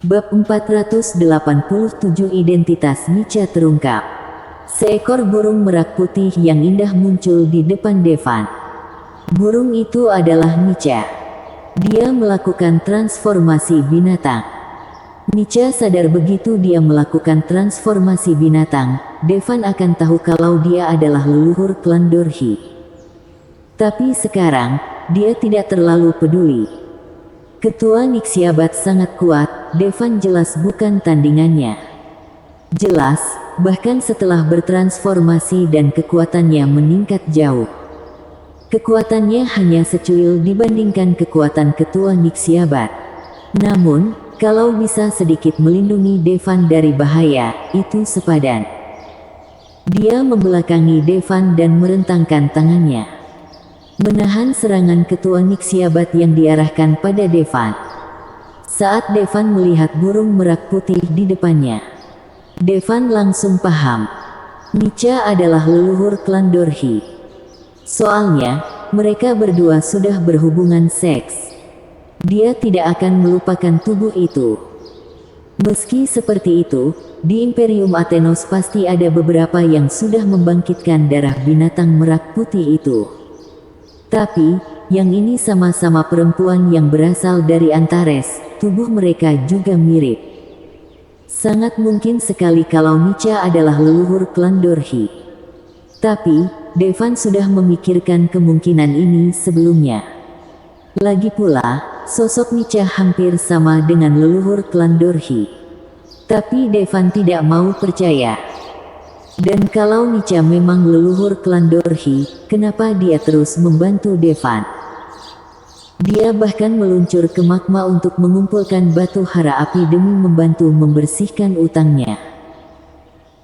Bab 487 Identitas Nica terungkap. Seekor burung merak putih yang indah muncul di depan Devan. Burung itu adalah Nica. Dia melakukan transformasi binatang. Nica sadar begitu dia melakukan transformasi binatang, Devan akan tahu kalau dia adalah leluhur klan Dorhi. Tapi sekarang, dia tidak terlalu peduli. Ketua Nixiabat sangat kuat, Devan jelas bukan tandingannya. Jelas, bahkan setelah bertransformasi dan kekuatannya meningkat jauh. Kekuatannya hanya secuil dibandingkan kekuatan Ketua Nixiabat. Namun, kalau bisa sedikit melindungi Devan dari bahaya, itu sepadan. Dia membelakangi Devan dan merentangkan tangannya, menahan serangan Ketua Nixiabat yang diarahkan pada Devan. Saat Devan melihat burung merak putih di depannya, Devan langsung paham. Nica adalah leluhur klan Dorhi. Soalnya, mereka berdua sudah berhubungan seks. Dia tidak akan melupakan tubuh itu. Meski seperti itu, di Imperium Athenos pasti ada beberapa yang sudah membangkitkan darah binatang merak putih itu. Tapi, yang ini sama-sama perempuan yang berasal dari Antares, tubuh mereka juga mirip. Sangat mungkin sekali kalau Nica adalah leluhur klan Dorhi. Tapi, Devan sudah memikirkan kemungkinan ini sebelumnya. Lagi pula, sosok Nica hampir sama dengan leluhur klan Dorhi. Tapi Devan tidak mau percaya. Dan kalau Nica memang leluhur klan Dorhi, kenapa dia terus membantu Devan? Dia bahkan meluncur ke magma untuk mengumpulkan batu hara api demi membantu membersihkan utangnya.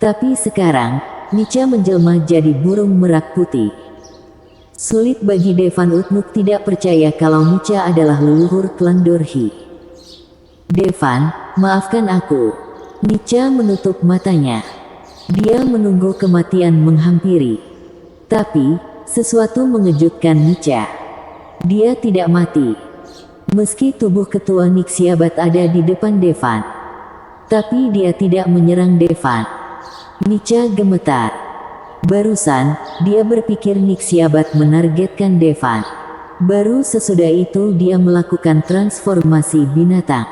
Tapi sekarang, Nica menjelma jadi burung merak putih. Sulit bagi Devan untuk tidak percaya kalau Nica adalah leluhur klan Dorhi. Devan, maafkan aku. Nica menutup matanya. Dia menunggu kematian menghampiri. Tapi, sesuatu mengejutkan Nica. Dia tidak mati. Meski tubuh Ketua Nixiabat ada di depan Devan, tapi dia tidak menyerang Devan. Nica gemetar. Barusan, dia berpikir Nixiabat menargetkan Devan. Baru sesudah itu dia melakukan transformasi binatang.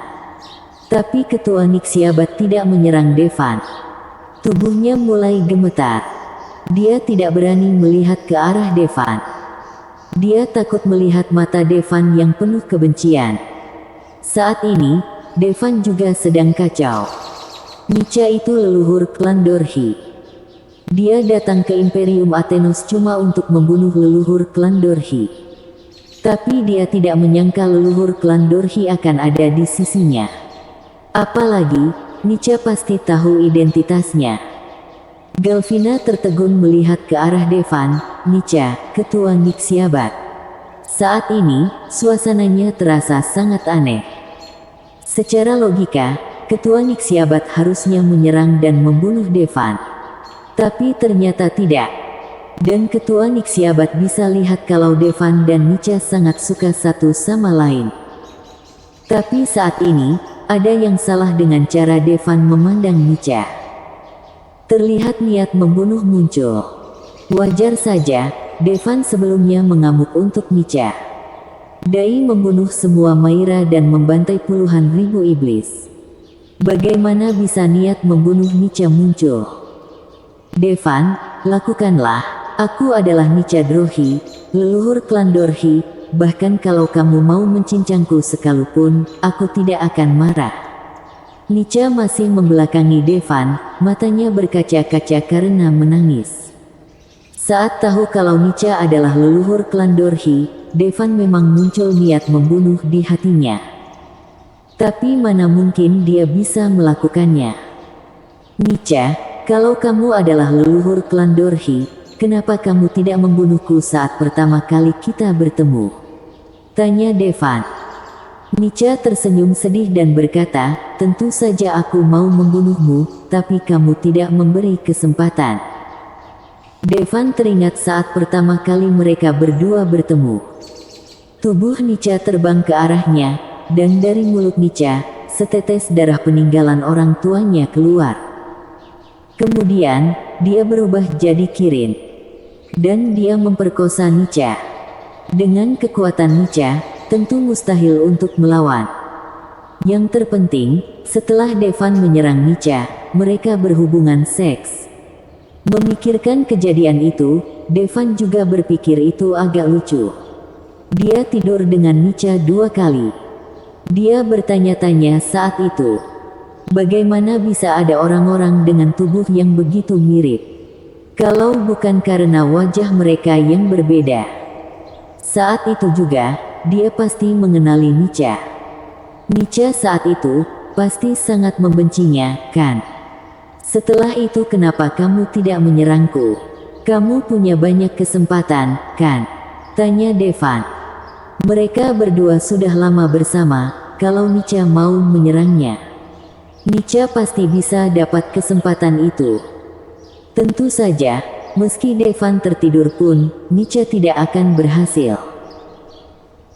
Tapi Ketua Nixiabat tidak menyerang Devan. Tubuhnya mulai gemetar. Dia tidak berani melihat ke arah Devan. Dia takut melihat mata Devan yang penuh kebencian. Saat ini, Devan juga sedang kacau. Nica itu leluhur klan Dorhi. Dia datang ke Imperium Athenos cuma untuk membunuh leluhur klan Dorhi. Tapi dia tidak menyangka leluhur klan Dorhi akan ada di sisinya. Apalagi, Nica pasti tahu identitasnya. Galvina tertegun melihat ke arah Devan. Nica, Ketua Nixiabat. Saat ini, suasananya terasa sangat aneh. Secara logika, Ketua Nixiabat harusnya menyerang dan membunuh Devan. Tapi ternyata tidak. Dan Ketua Nixiabat bisa lihat kalau Devan dan Nica sangat suka satu sama lain. Tapi saat ini, ada yang salah dengan cara Devan memandang Nica. Terlihat niat membunuh muncul. Wajar saja, Devan sebelumnya mengamuk untuk Nica. Dai membunuh semua Maira dan membantai puluhan ribu iblis. Bagaimana bisa niat membunuh Nica muncul? Devan, lakukanlah. Aku adalah Nica Dorhi, leluhur klan Dorhi. Bahkan kalau kamu mau mencincangku sekalipun, aku tidak akan marah. Nica masih membelakangi Devan, matanya berkaca-kaca karena menangis. Saat tahu kalau Nica adalah leluhur klan Dorhi, Devan memang muncul niat membunuh di hatinya. Tapi mana mungkin dia bisa melakukannya? Nica, kalau kamu adalah leluhur klan Dorhi, kenapa kamu tidak membunuhku saat pertama kali kita bertemu? Tanya Devan. Nica tersenyum sedih dan berkata, tentu saja aku mau membunuhmu, tapi kamu tidak memberi kesempatan. Devan teringat saat pertama kali mereka berdua bertemu. Tubuh Nica terbang ke arahnya, dan dari mulut Nica, setetes darah peninggalan orang tuanya keluar. Kemudian, dia berubah jadi Kirin. Dan dia memperkosa Nica. Dengan kekuatan Nica, tentu mustahil untuk melawan. Yang terpenting, setelah Devan menyerang Nica, mereka berhubungan seks. Memikirkan kejadian itu, Devan juga berpikir itu agak lucu. Dia tidur dengan Nica 2 kali. Dia bertanya-tanya saat itu, bagaimana bisa ada orang-orang dengan tubuh yang begitu mirip? Kalau bukan karena wajah mereka yang berbeda. Saat itu juga, dia pasti mengenali Nica. Nica saat itu, pasti sangat membencinya, kan? Setelah itu kenapa kamu tidak menyerangku? Kamu punya banyak kesempatan, kan? Tanya Devan. Mereka berdua sudah lama bersama, kalau Nica mau menyerangnya. Nica pasti bisa dapat kesempatan itu. Tentu saja, meski Devan tertidur pun, Nica tidak akan berhasil.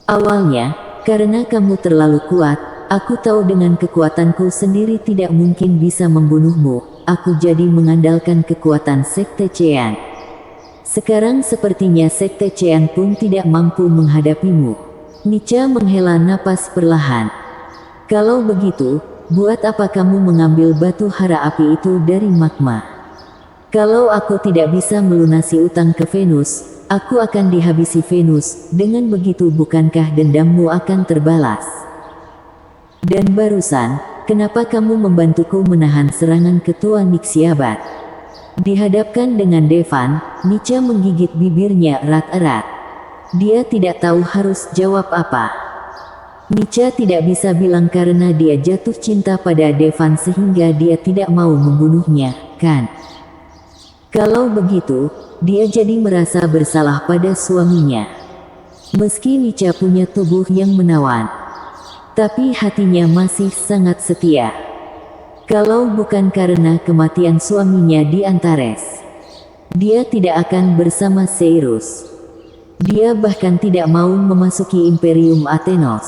Awalnya, karena kamu terlalu kuat, aku tahu dengan kekuatanku sendiri tidak mungkin bisa membunuhmu, aku jadi mengandalkan kekuatan Sekte Chean. Sekarang sepertinya Sekte Chean pun tidak mampu menghadapimu. Nica menghela napas perlahan. Kalau begitu, buat apa kamu mengambil batu hara api itu dari magma? Kalau aku tidak bisa melunasi utang ke Venus, aku akan dihabisi Venus, dengan begitu bukankah dendammu akan terbalas? Dan barusan, kenapa kamu membantuku menahan serangan ketua Nixiabat? Dihadapkan dengan Devan, Nica menggigit bibirnya erat-erat. Dia tidak tahu harus jawab apa. Nica tidak bisa bilang karena dia jatuh cinta pada Devan sehingga dia tidak mau membunuhnya, kan? Kalau begitu, dia jadi merasa bersalah pada suaminya. Meski Nica punya tubuh yang menawan, tapi hatinya masih sangat setia. Kalau bukan karena kematian suaminya di Antares, dia tidak akan bersama Seirus. Dia bahkan tidak mau memasuki Imperium Athenos.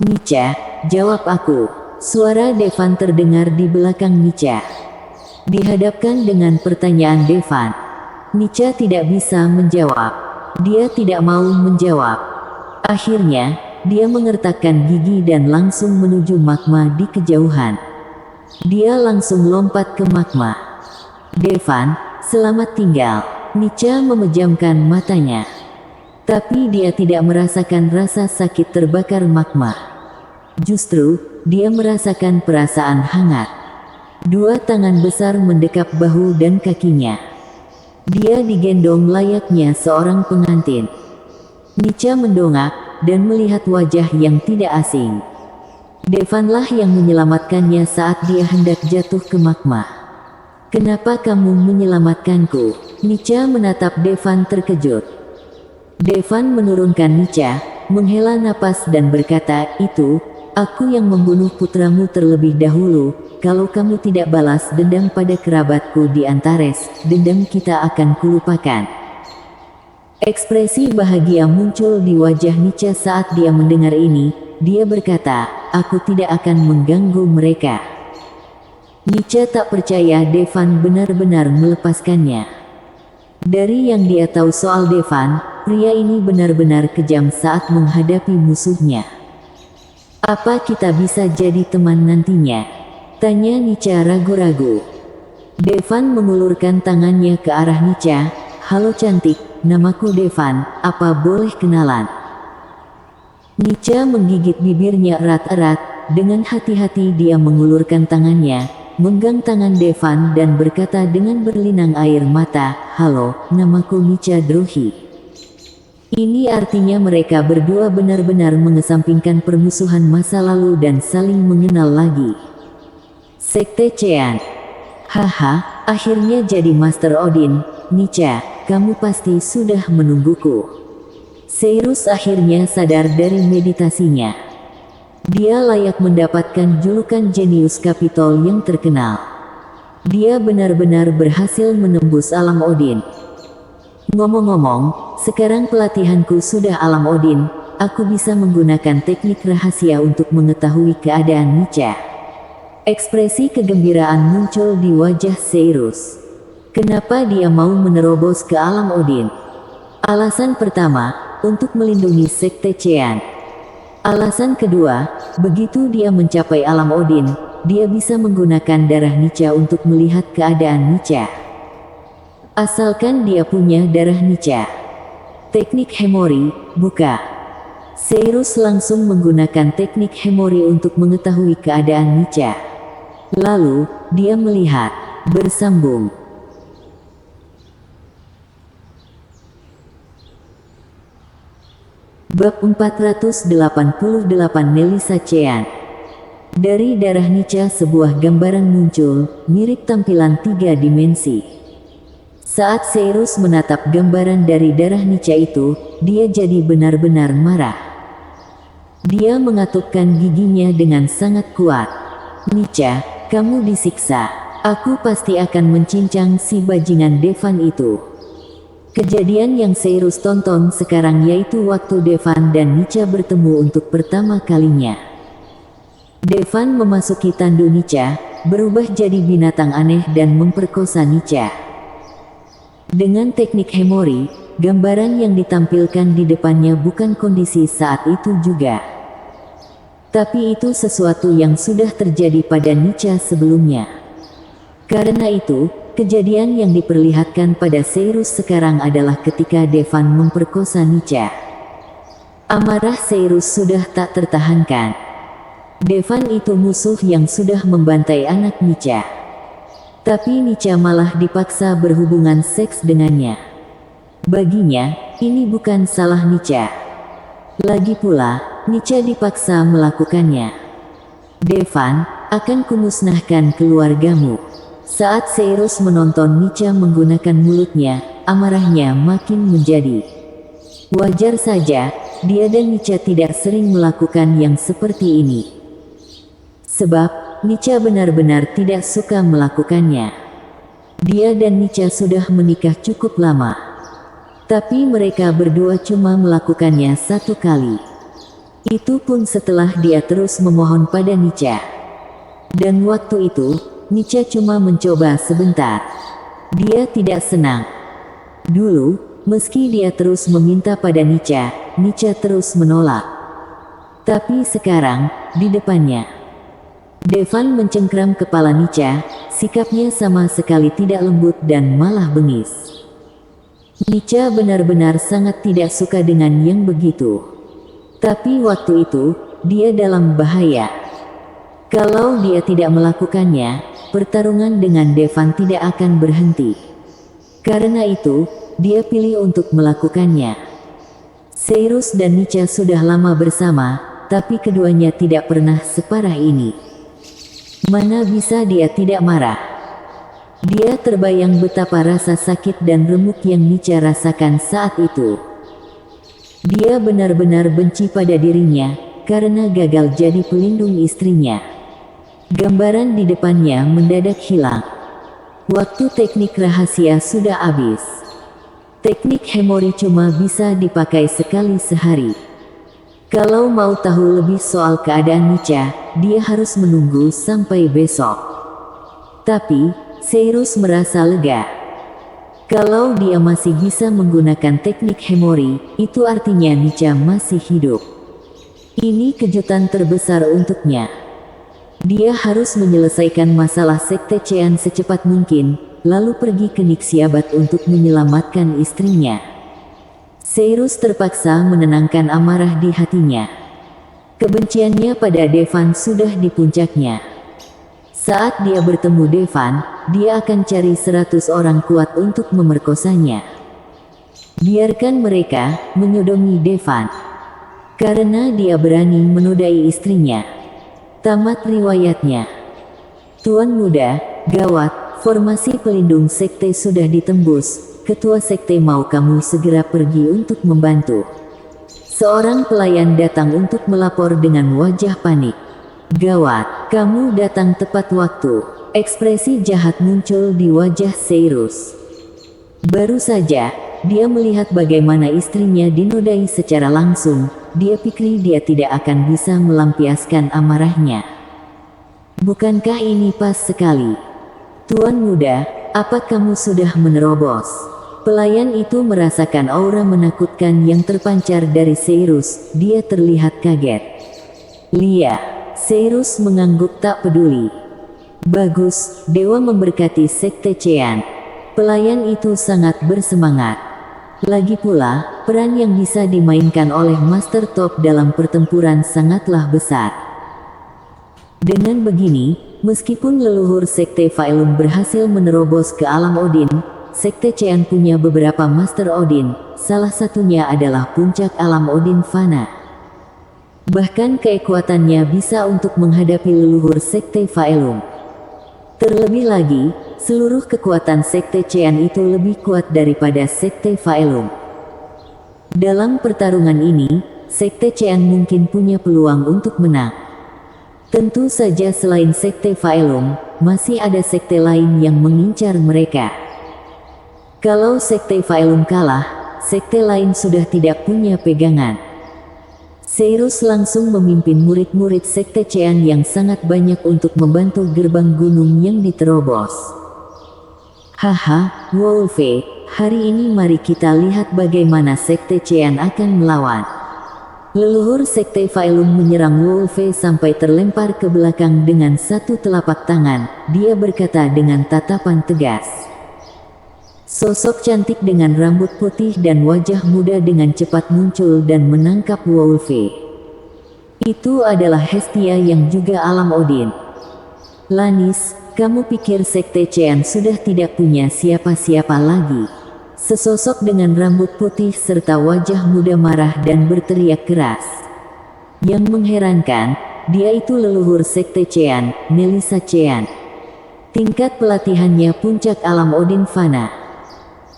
Nica, jawab aku. Suara Devan terdengar di belakang Nica. Dihadapkan dengan pertanyaan Devan, Nica tidak bisa menjawab. Dia tidak mau menjawab. Akhirnya, dia mengertakkan gigi dan langsung menuju magma di kejauhan. Dia langsung lompat ke magma. Devan, selamat tinggal. Nica memejamkan matanya. Tapi dia tidak merasakan rasa sakit terbakar magma. Justru, dia merasakan perasaan hangat. 2 tangan besar mendekap bahu dan kakinya. Dia digendong layaknya seorang pengantin. Nica mendongak, dan melihat wajah yang tidak asing. Devanlah yang menyelamatkannya saat dia hendak jatuh ke magma. Kenapa kamu menyelamatkanku? Nica menatap Devan terkejut. Devan menurunkan Nica, menghela napas dan berkata, itu, aku yang membunuh putramu terlebih dahulu. Kalau kamu tidak balas dendam pada kerabatku di Antares, dendam kita akan kulupakan. Ekspresi bahagia muncul di wajah Nica saat dia mendengar ini. Dia berkata, aku tidak akan mengganggu mereka. Nica tak percaya Devan benar-benar melepaskannya. Dari yang dia tahu soal Devan, pria ini benar-benar kejam saat menghadapi musuhnya. Apa kita bisa jadi teman nantinya? Tanya Nica ragu-ragu. Devan mengulurkan tangannya ke arah Nica. Halo cantik, namaku Devan, apa boleh kenalan? Nica menggigit bibirnya erat-erat. Dengan hati-hati dia mengulurkan tangannya, menggang tangan Devan dan berkata dengan berlinang air mata, halo, namaku Nica Drohi. Ini artinya mereka berdua benar-benar mengesampingkan permusuhan masa lalu dan saling mengenal lagi. Sekte Chean. Haha, akhirnya jadi Master Odin. Nica, kamu pasti sudah menungguku. Seirus akhirnya sadar dari meditasinya. Dia layak mendapatkan julukan Jenius Capitol yang terkenal. Dia benar-benar berhasil menembus alam Odin. Ngomong-ngomong, sekarang pelatihanku sudah alam Odin. aku bisa menggunakan teknik rahasia untuk mengetahui keadaan Nica. Ekspresi kegembiraan muncul di wajah Seirus. Kenapa dia mau menerobos ke alam Odin? Alasan pertama, untuk melindungi Sekte Chean. Alasan kedua, begitu dia mencapai alam Odin, dia bisa menggunakan darah Nica untuk melihat keadaan Nica. Asalkan dia punya darah Nica. Teknik Hemori, buka. Seirus langsung menggunakan teknik Hemori untuk mengetahui keadaan Nica. Lalu, dia melihat, bersambung. Bab 488 Melissa Chean. Dari darah Nica sebuah gambaran muncul, mirip tampilan 3 dimensi. Saat Seirus menatap gambaran dari darah Nica itu, dia jadi benar-benar marah. Dia mengatupkan giginya dengan sangat kuat. Nica, kamu disiksa. Aku pasti akan mencincang si bajingan Devan itu. Kejadian yang Seirus tonton sekarang yaitu waktu Devan dan Nica bertemu untuk pertama kalinya. Devan memasuki tandu Nica, berubah jadi binatang aneh dan memperkosa Nica. Dengan teknik Hemori, gambaran yang ditampilkan di depannya bukan kondisi saat itu juga. Tapi itu sesuatu yang sudah terjadi pada Nica sebelumnya. Karena itu, kejadian yang diperlihatkan pada Seirus sekarang adalah ketika Devan memperkosa Nica. Amarah Seirus sudah tak tertahankan. Devan itu musuh yang sudah membantai anak Nica. Tapi Nica malah dipaksa berhubungan seks dengannya. Baginya, ini bukan salah Nica. Lagi pula, Nica dipaksa melakukannya. Devan, akan kumusnahkan keluargamu. Saat Seirus menonton Nica menggunakan mulutnya, amarahnya makin menjadi. Wajar saja, dia dan Nica tidak sering melakukan yang seperti ini. Sebab, Nica benar-benar tidak suka melakukannya. Dia dan Nica sudah menikah cukup lama. Tapi mereka berdua cuma melakukannya 1 kali. Itu pun setelah dia terus memohon pada Nica. Dan waktu itu, Nica cuma mencoba sebentar. Dia tidak senang. Dulu, meski dia terus meminta pada Nica, Nica terus menolak. Tapi sekarang, di depannya, Devan mencengkram kepala Nica, sikapnya sama sekali tidak lembut dan malah bengis. Nica benar-benar sangat tidak suka dengan yang begitu. Tapi waktu itu, dia dalam bahaya. Kalau dia tidak melakukannya, pertarungan dengan Devan tidak akan berhenti. Karena itu, dia pilih untuk melakukannya. Seirus dan Nica sudah lama bersama, tapi keduanya tidak pernah separah ini. Mana bisa dia tidak marah? Dia terbayang betapa rasa sakit dan remuk yang Nica rasakan saat itu. Dia benar-benar benci pada dirinya, karena gagal jadi pelindung istrinya. Gambaran di depannya mendadak hilang. Waktu teknik rahasia sudah habis. Teknik Hemori cuma bisa dipakai sekali sehari. Kalau mau tahu lebih soal keadaan Nica, dia harus menunggu sampai besok. Tapi, Seirus merasa lega. Kalau dia masih bisa menggunakan teknik Hemori, itu artinya Nica masih hidup. Ini kejutan terbesar untuknya. Dia harus menyelesaikan masalah Sekte Chean secepat mungkin, lalu pergi ke Nixiabat untuk menyelamatkan istrinya. Seirus terpaksa menenangkan amarah di hatinya. Kebenciannya pada Devan sudah di puncaknya. Saat dia bertemu Devan, dia akan cari 100 orang kuat untuk memerkosanya. Biarkan mereka menyodomi Devan. Karena dia berani menodai istrinya. Tamat riwayatnya. Tuan muda, gawat, formasi pelindung sekte sudah ditembus. Ketua sekte mau kamu segera pergi untuk membantu. Seorang pelayan datang untuk melapor dengan wajah panik. Gawat, kamu datang tepat waktu. Ekspresi jahat muncul di wajah Seirus. Baru saja, dia melihat bagaimana istrinya dinodai secara langsung, dia pikir dia tidak akan bisa melampiaskan amarahnya. Bukankah ini pas sekali? Tuan muda, apa kamu sudah menerobos? Pelayan itu merasakan aura menakutkan yang terpancar dari Seirus. Dia terlihat kaget. Lia, Seirus mengangguk tak peduli. Bagus, dewa memberkati Sekte Chean. Pelayan itu sangat bersemangat. Lagi pula, peran yang bisa dimainkan oleh Master Top dalam pertempuran sangatlah besar. Dengan begini, meskipun leluhur Sekte Faelum berhasil menerobos ke alam Odin, Sekte Chean punya beberapa Master Odin, salah satunya adalah puncak alam Odin Fana. Bahkan kekuatannya bisa untuk menghadapi leluhur Sekte Faelum. Terlebih lagi, seluruh kekuatan Sekte Chean itu lebih kuat daripada Sekte Faelum. Dalam pertarungan ini, Sekte Chean mungkin punya peluang untuk menang. Tentu saja selain Sekte Faelum, masih ada sekte lain yang mengincar mereka. Kalau Sekte Faelum kalah, sekte lain sudah tidak punya pegangan. Seirus langsung memimpin murid-murid Sekte Chean yang sangat banyak untuk membantu gerbang gunung yang diterobos. Haha, Wolfe, hari ini mari kita lihat bagaimana Sekte Chean akan melawan. Leluhur Sekte Faelum menyerang Wolfe sampai terlempar ke belakang dengan satu telapak tangan. Dia berkata dengan tatapan tegas. Sosok cantik dengan rambut putih dan wajah muda dengan cepat muncul dan menangkap Wolfe. Itu adalah Hestia yang juga alam Odin. Lannis, kamu pikir Sekte Chean sudah tidak punya siapa-siapa lagi? Sesosok dengan rambut putih serta wajah muda marah dan berteriak keras. Yang mengherankan, dia itu leluhur Sekte Chean, Melissa Chean. Tingkat pelatihannya puncak alam Odin Fana.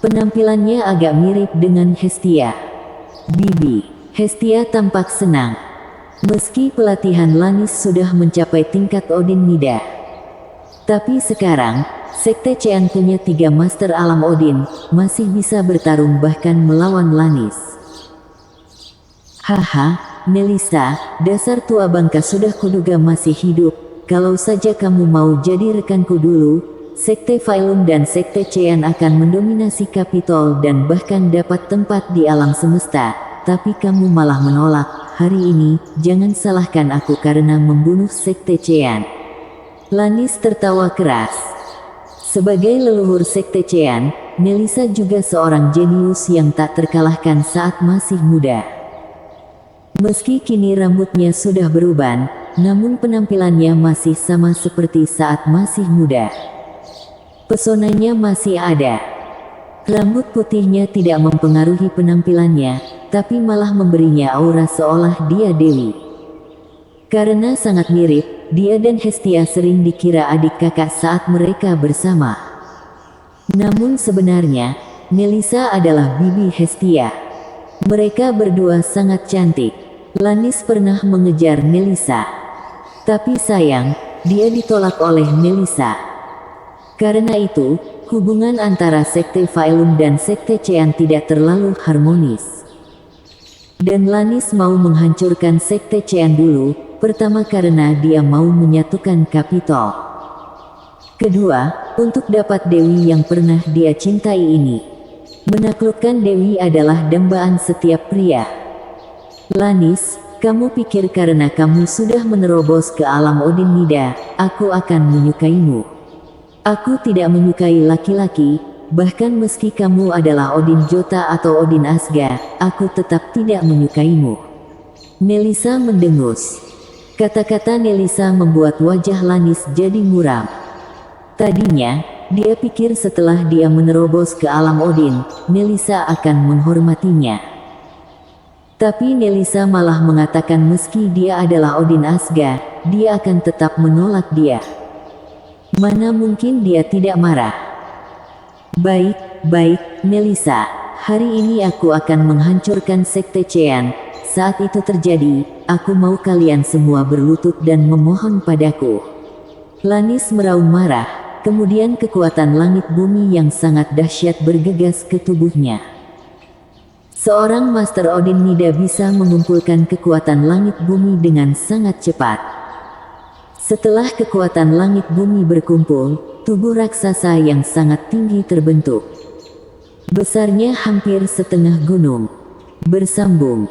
Penampilannya agak mirip dengan Hestia. Bibi, Hestia tampak senang. Meski pelatihan Lannis sudah mencapai tingkat Odin Nida. Tapi sekarang, Sekte Chean punya 3 Master Alam Odin, masih bisa bertarung bahkan melawan Lannis. Haha, Melissa, dasar tua bangka sudah kuduga masih hidup. Kalau saja kamu mau jadi rekanku dulu, Sekte Faelum dan Sekte Chean akan mendominasi Kapitol dan bahkan dapat tempat di alam semesta. Tapi kamu malah menolak. Hari ini, jangan salahkan aku karena membunuh Sekte Chean. Lannis tertawa keras. Sebagai leluhur Sekte Chean, Melissa juga seorang jenius yang tak terkalahkan saat masih muda. Meski kini rambutnya sudah beruban, namun penampilannya masih sama seperti saat masih muda. Pesonanya masih ada. Rambut putihnya tidak mempengaruhi penampilannya, tapi malah memberinya aura seolah dia dewi. Karena sangat mirip, dia dan Hestia sering dikira adik kakak saat mereka bersama. Namun sebenarnya, Melissa adalah bibi Hestia. Mereka berdua sangat cantik. Lannis pernah mengejar Melissa. Tapi sayang, dia ditolak oleh Melissa. Karena itu, hubungan antara Sekte Faelum dan Sekte Chean tidak terlalu harmonis. Dan Lannis mau menghancurkan Sekte Chean dulu, pertama karena dia mau menyatukan Kapitol. Kedua, untuk dapat Dewi yang pernah dia cintai ini. Menaklukkan Dewi adalah dambaan setiap pria. Lannis, kamu pikir karena kamu sudah menerobos ke alam Odin Nida, aku akan menyukaimu? Aku tidak menyukai laki-laki, bahkan meski kamu adalah Odin Jota atau Odin Asga, aku tetap tidak menyukaimu. Melissa mendengus. Kata-kata Melissa membuat wajah Lannis jadi muram. Tadinya, dia pikir setelah dia menerobos ke alam Odin, Melissa akan menghormatinya. Tapi Melissa malah mengatakan meski dia adalah Odin Asga, dia akan tetap menolak dia. Mana mungkin dia tidak marah? Baik, Melissa. Hari ini aku akan menghancurkan Sekte Chean. Saat itu terjadi, aku mau kalian semua berlutut dan memohon padaku. Lannis meraung marah, kemudian kekuatan langit bumi yang sangat dahsyat bergegas ke tubuhnya. Seorang Master Odin Nida bisa mengumpulkan kekuatan langit bumi dengan sangat cepat. Setelah kekuatan langit bumi berkumpul, tubuh raksasa yang sangat tinggi terbentuk. Besarnya hampir setengah gunung. Bersambung.